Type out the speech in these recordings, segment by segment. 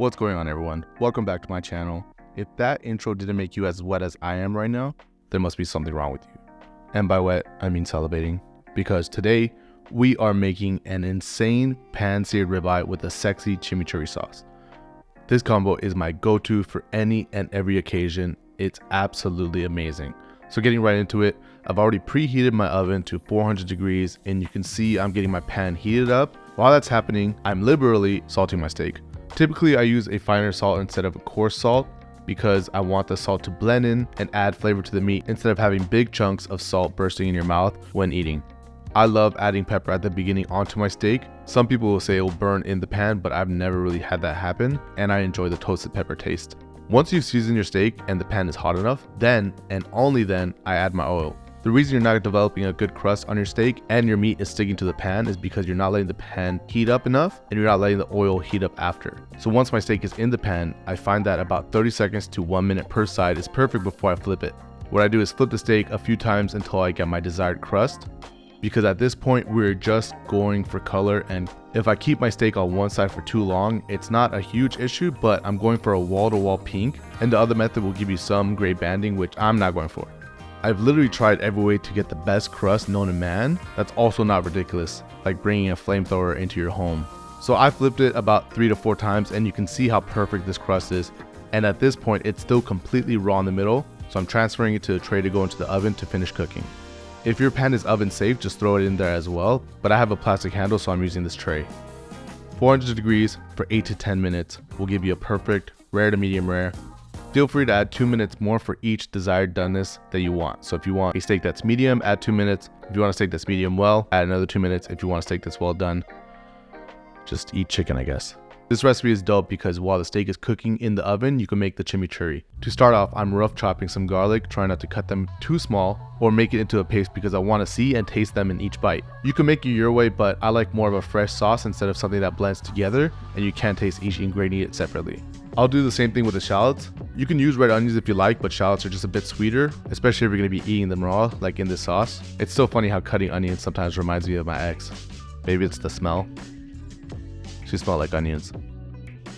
What's going on, everyone? Welcome back to my channel. If that intro didn't make you as wet as I am right now, there must be something wrong with you. And by wet, I mean salivating. Because today, we are making an insane pan-seared ribeye with a sexy chimichurri sauce. This combo is my go-to for any and every occasion. It's absolutely amazing. So getting right into it, I've already preheated my oven to 400 degrees and you can see I'm getting my pan heated up. While that's happening, I'm liberally salting my steak. Typically, I use a finer salt instead of a coarse salt because I want the salt to blend in and add flavor to the meat instead of having big chunks of salt bursting in your mouth when eating. I love adding pepper at the beginning onto my steak. Some people will say it will burn in the pan, but I've never really had that happen, and I enjoy the toasted pepper taste. Once you season your steak and the pan is hot enough, then and only then I add my oil. The reason you're not developing a good crust on your steak and your meat is sticking to the pan is because you're not letting the pan heat up enough and you're not letting the oil heat up after. So once my steak is in the pan, I find that about 30 seconds to 1 minute per side is perfect before I flip it. What I do is flip the steak a few times until I get my desired crust, because at this point we're just going for color, and if I keep my steak on one side for too long, it's not a huge issue, but I'm going for a wall-to-wall pink, and the other method will give you some gray banding, which I'm not going for. I've literally tried every way to get the best crust known to man. That's also not ridiculous, like bringing a flamethrower into your home. So I flipped it about 3 to 4 times and you can see how perfect this crust is. And at this point, it's still completely raw in the middle. So I'm transferring it to a tray to go into the oven to finish cooking. If your pan is oven safe, just throw it in there as well. But I have a plastic handle, so I'm using this tray. 400 degrees for 8 to 10 minutes will give you a perfect rare to medium rare. Feel free to add 2 minutes more for each desired doneness that you want. So if you want a steak that's medium, add 2 minutes. If you want a steak that's medium well, add another 2 minutes. If you want a steak that's well done, just eat chicken, I guess. This recipe is dope because while the steak is cooking in the oven, you can make the chimichurri. To start off, I'm rough chopping some garlic, trying not to cut them too small or make it into a paste because I want to see and taste them in each bite. You can make it your way, but I like more of a fresh sauce instead of something that blends together and you can't taste each ingredient separately. I'll do the same thing with the shallots. You can use red onions if you like, but shallots are just a bit sweeter, especially if you're going to be eating them raw, like in this sauce. It's so funny how cutting onions sometimes reminds me of my ex. Maybe it's the smell. She smelled like onions.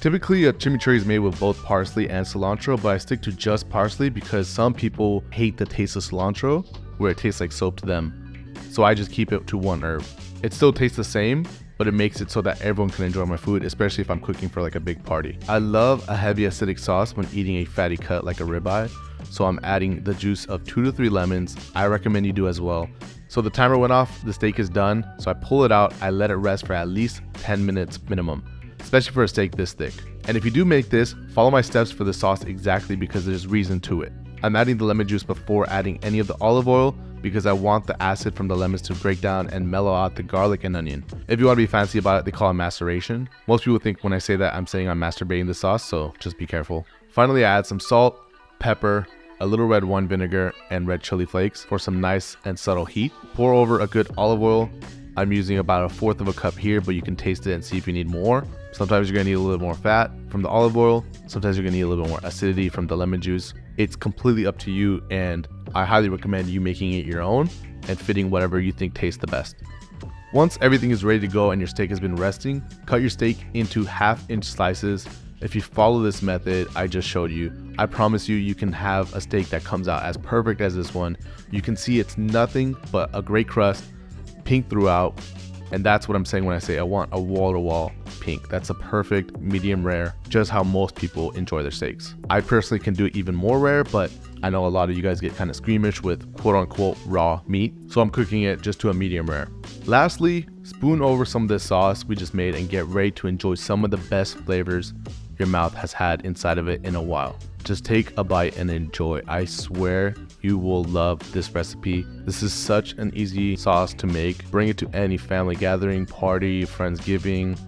Typically, a chimichurri is made with both parsley and cilantro, but I stick to just parsley because some people hate the taste of cilantro, where it tastes like soap to them. So I just keep it to one herb. It still tastes the same, but it makes it so that everyone can enjoy my food, especially if I'm cooking for like a big party. I love a heavy acidic sauce when eating a fatty cut like a ribeye, so I'm adding the juice of 2 to 3 lemons. I recommend you do as well. So the timer went off, the steak is done, so I pull it out, I let it rest for at least 10 minutes minimum, especially for a steak this thick. And if you do make this, follow my steps for the sauce exactly because there's reason to it. I'm adding the lemon juice before adding any of the olive oil because I want the acid from the lemons to break down and mellow out the garlic and onion. If you want to be fancy about it, they call it maceration. Most people think when I say that I'm saying I'm masturbating the sauce, so just be careful. Finally, I add some salt, pepper, a little red wine vinegar, and red chili flakes for some nice and subtle heat. Pour over a good olive oil. I'm using about 1/4 of a cup here, but you can taste it and see if you need more. Sometimes you're gonna need a little more fat from the olive oil. Sometimes you're gonna need a little bit more acidity from the lemon juice. It's completely up to you, and I highly recommend you making it your own and fitting whatever you think tastes the best. Once everything is ready to go and your steak has been resting, cut your steak into 1/2-inch slices. If you follow this method I just showed you, I promise you, you can have a steak that comes out as perfect as this one. You can see it's nothing but a great crust, pink throughout, and that's what I'm saying when I say I want a wall-to-wall pink. That's a perfect medium rare, just how most people enjoy their steaks. I personally can do it even more rare, but I know a lot of you guys get kind of squeamish with quote-unquote raw meat, so I'm cooking it just to a medium rare. Lastly, spoon over some of this sauce we just made and get ready to enjoy some of the best flavors your mouth has had inside of it in a while. Just take a bite and enjoy. I swear you will love this recipe. This is such an easy sauce to make. Bring it to any family gathering, party, Friendsgiving,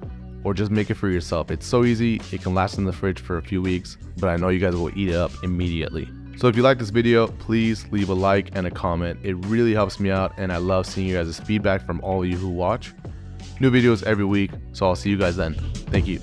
or just make it for yourself. It's so easy. It can last in the fridge for a few weeks, but I know you guys will eat it up immediately. So if you like this video, please leave a like and a comment. It really helps me out, and I love seeing you guys' feedback from all of you who watch. New videos every week, so I'll see you guys then. Thank you.